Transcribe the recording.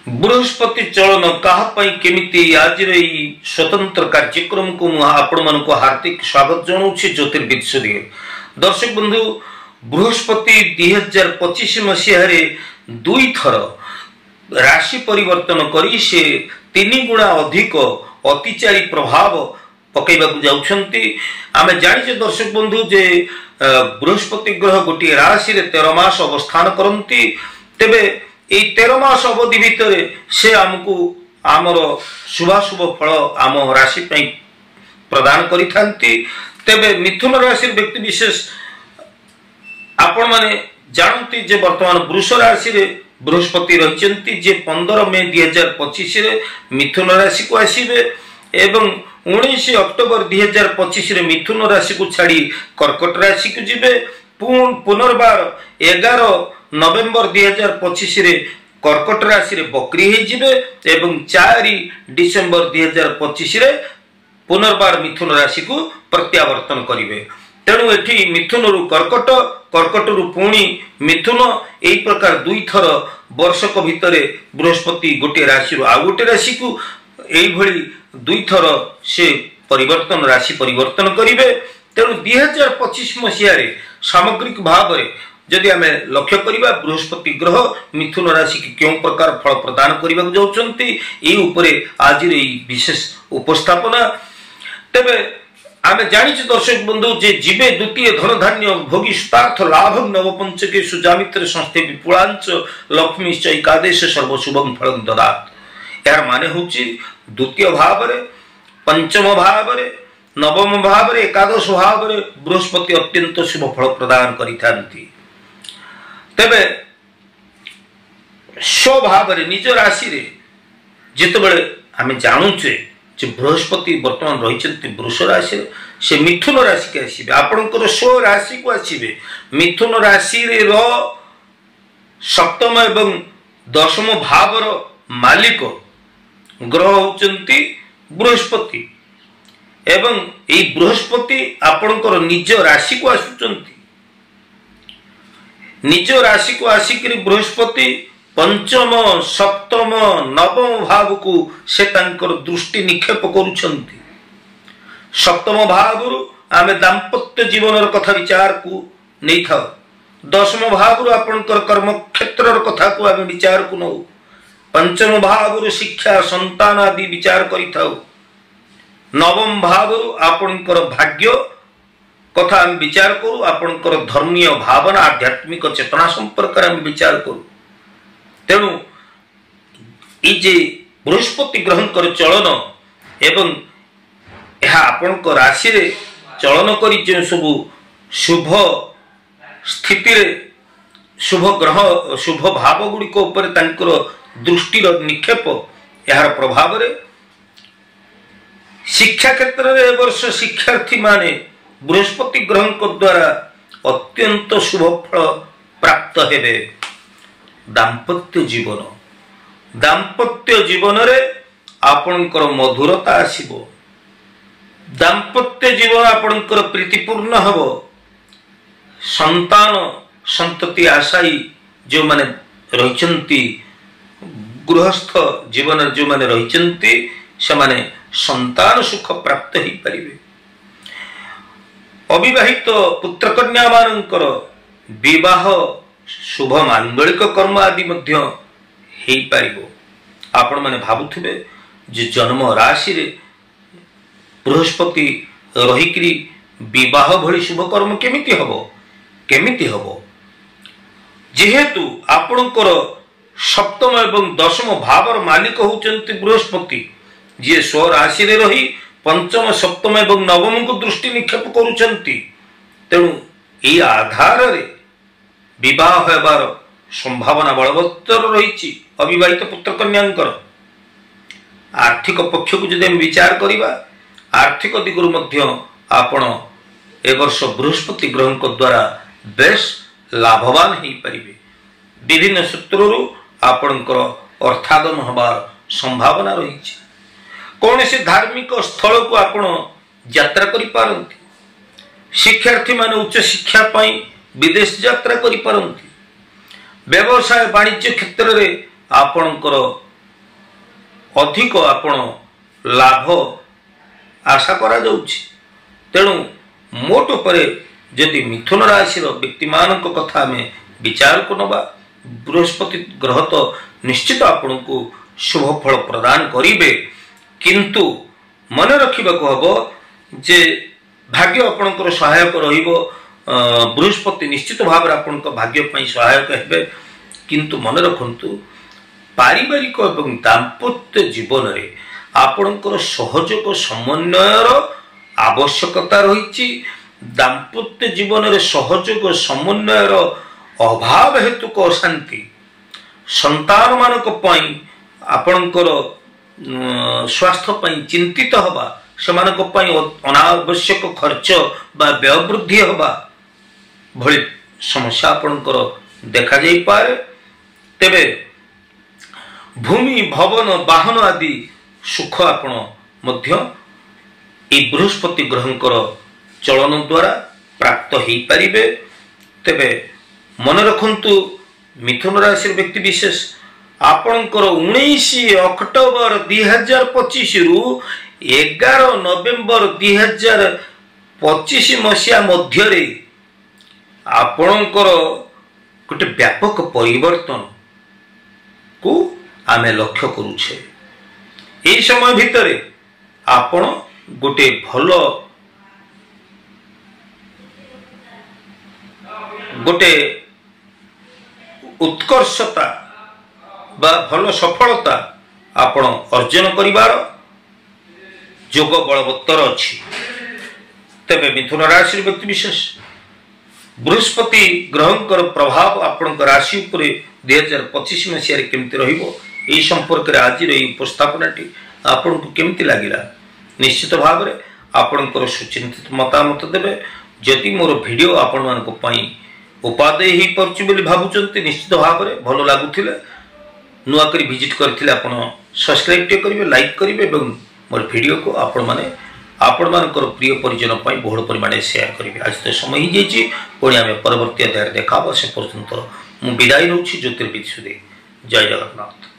बृहस्पति चलन केमिति आज स्वतंत्र कार्यक्रम को आपण हार्दिक स्वागत जनाऊँ ज्योतिर्विद सूर्य दर्शक बंधु बृहस्पति 2025 मसीह दुई थर राशि परिवर्तन करी से 3 गुणा अधिक अतिचारी प्रभाव पकईवा जाउछंती। आमे जानिछे दर्शक बंधु जे बृहस्पति ग्रह गोटे राशि 13 मास अवस्थान करती। तेबे 13 मास अवधि भितर से आमको आमर शुभाशुभ फल आम राशि प्रदान करिथांती। तेबे मिथुन राशि व्यक्ति विशेष आपण माने जानती जे वर्तमान वृष राशि रे बृहस्पति रहिचंती जे 15 मई 2025 रे मिथुन राशि को आसीबे एवं 19 अक्टोबर 2025 रे मिथुन राशि को छाड़ी कर्कट राशि को जिबे पुनर्बार 11 नवेम्बर 2025 रे कर्कट राशि रे बकरी हे जिबे एवं 4 डिसेम्बर 2025 रे पुनर्बार मिथुन राशि को प्रत्यावर्तन करिवे। तेणु एठी मिथुन रु कर्कट कर्कट रु पुणी मिथुन एई प्रकार दुई थर वर्षक भितरे बृहस्पति गोटे राशि रु आ गोटे राशि को एई भली दुई थर से परिवर्तन राशि परिवर्तन करिवे। तेणु 2025 मसीह रे सामग्रिक भाव रे जदि आमे लक्ष्य करिबा बृहस्पति ग्रह मिथुन राशि की क्यों प्रकार फल प्रदान करिबा जाउछंती एई उपरे आज रे विशेष उपस्थापना। तेबे आमे जानिछ दर्शक बंधु जे जीवे द्वितीय धन धान्य भोगी सुतार्थ लाभ नवपंचके सुजामित्र संस्थे विपुलांच लक्ष्मी चैकादेश सर्व शुभम फलम ददात। यार माने होची द्वितीय भाव रे पंचम भाव रे नवम भाव रे एकादश भाव रे बृहस्पति अत्यंत शुभ फल प्रदान करिथांती। तेबे स्वभाव रे निज राशि रे जेतबेले आमे जानुचे जे बृहस्पति वर्तमान रहिचंती वृष राशि से मिथुन राशि के आसीबे आपनकर स्व राशि को आसीबे। मिथुन राशि रे सप्तम एवं दशम भाव रो मालिक ग्रह होचंती बृहस्पति एवं ए बृहस्पति आपनकर निज राशि को आसुचंती। निज राशि को आसिक बृहस्पति पंचम सप्तम नवम भाव को से तांकर दृष्टि निक्षेप करुछंती। सप्तम भाव आमे दाम्पत्य जीवन कथा विचार को नहीं था। दशम भाव आपनकर कर्म क्षेत्र कथा को आमे विचार को नौ। पंचम भाव शिक्षा संतान आदि विचार करि थाउ। नवम भाव आपनकर भाग्य कथा आमे विचार करू। आपनकर धर्मीय भावना आध्यात्मिक चेतना संपर्क आमे विचार करू। तेणु ये बृहस्पति ग्रहण कर चलन एवं यह आपण राशि रे चलन करी जो सब शुभ स्थिति रे शुभ ग्रह शुभ भाव गुड़िक ऊपर तांकर दृष्टि निक्षेप यार प्रभाव रे शिक्षा क्षेत्र रे वर्ष शिक्षार्थी माने बृहस्पति ग्रहण को द्वारा अत्यंत शुभ फल प्राप्त हेबे। दाम्पत्य जीवन रे आपनकर मधुरता आसीबो। दाम्पत्य जीवन आपनकर प्रीतिपूर्ण हबो। संतान संतति आशाई जो माने रहिचंती गृहस्थ जीवन जो माने रहिचंती से माने संतान सुख प्राप्त ही परिबे। अविवाहित पुत्र कन्या मानकर विवाह शुभ मांगलिक कर्म आदि मध्य हेई पारिबो। आपण माने भाबुथिबे जे जन्म राशि रे बृहस्पति रहिकरी विवाह भली शुभ कर्म केमिति हबो जेहेतु आपणकर सप्तम एवं दशम भावर मालिक होचंती बृहस्पति जे स्व राशि रे रही पंचम सप्तम एवं नवम को दृष्टि निक्षेप करूचंती। तेणु एई आधार रे विवाह होबार संभावना बलवत्तर रही। अविवाहित पुत्र कन्यांकर आर्थिक पक्ष को जदि विचार करिबा आर्थिक दिगरु मध्य आपण ए वर्ष बृहस्पति ग्रहण को द्वारा बेस लाभवान ही परिबे। विभिन्न सूत्ररु आपणकर अर्थागम होबार संभावना रही। कौन से धार्मिक स्थल को आपण यात्रा करि पारंती। शिक्षार्थी माने उच्च शिक्षा पाई विदेश यात्रा करि पारंती। व्यवसाय वाणिज्य क्षेत्र रे आपणकर अधिक आपण लाभ आशा करा जाउछि। तेणु मोट पर यदि मिथुन राशि व्यक्ति मान कथा आम विचार को नवा बृहस्पति ग्रह तो निश्चित आपण को शुभ फल प्रदान करिवे, किंतु मन रखा हम जे भाग्य आपणकर सहायक रहिबो। बृहस्पति निश्चित भाव आपण भाग्य सहायक हेबे, किंतु मन रखंतु पारिवारिक एवं दाम्पत्य जीवन रे आपणकर सहयोग समन्वयर आवश्यकता रही। दाम्पत्य जीवन रे सहयोग समन्वयर अभाव हेतु को अशांति, संतान मानक पई आपणकर स्वास्थ्य पई चिंतित हवा, सेमानक पई अनावश्यक खर्च बा व्यय वृद्धि हवा भली समस्या आपणकर देखा जाई पारे। तेबे भूमि भवन वाहन आदि सुख आपण मध्य ए बृहस्पति ग्रहंकर चलन द्वारा प्राप्त हो पारिबे। तेबे मन रखंतु मिथुन राशि व्यक्ति विशेष आपणकर 19 अक्टोबर 2025 रु 11 नवेम्बर 2025 मसीहा मध्य आपणकर गोटे व्यापक परिवर्तन को आमे लक्ष्य करूछे। एई समय भितरे आपण गोटे भलो गोटे उत्कर्षता बा भलो सफलता आपण अर्जन करिवार जोग बलवत्तर अछि। तेबे मिथुन राशि व्यक्ति विशेष बृहस्पति ग्रहंकर प्रभाव आपण राशि उपरे 2025 मसीह केमती रहिबो एई संपर्क रे आज रे उपस्थापनाटी आपण को केमती लागिला निश्चित भाव रे आपणकर सुचिंतित मतामत देबे। जदि मोर वीडियो आपण मानको पई उपादेय ही परछि बोली भाबुचंती निश्चित भाव रे भलो लागुथिले नुआ करी विजिट करथिले आपण सब्सक्राइब टे करिवे, लाइक करिवे एवं मोर वीडियो को आपण माने आपण मानकर प्रिय परिजन पई बहुल परिमाणे शेयर करिवे। आज तो समय ही जेछि, पुणी आमे परवर्ती अध्याय देखाबो। से पर्यंत मु विदाय नउछि ज्योतिर्विद सुदे। जय जगन्नाथ।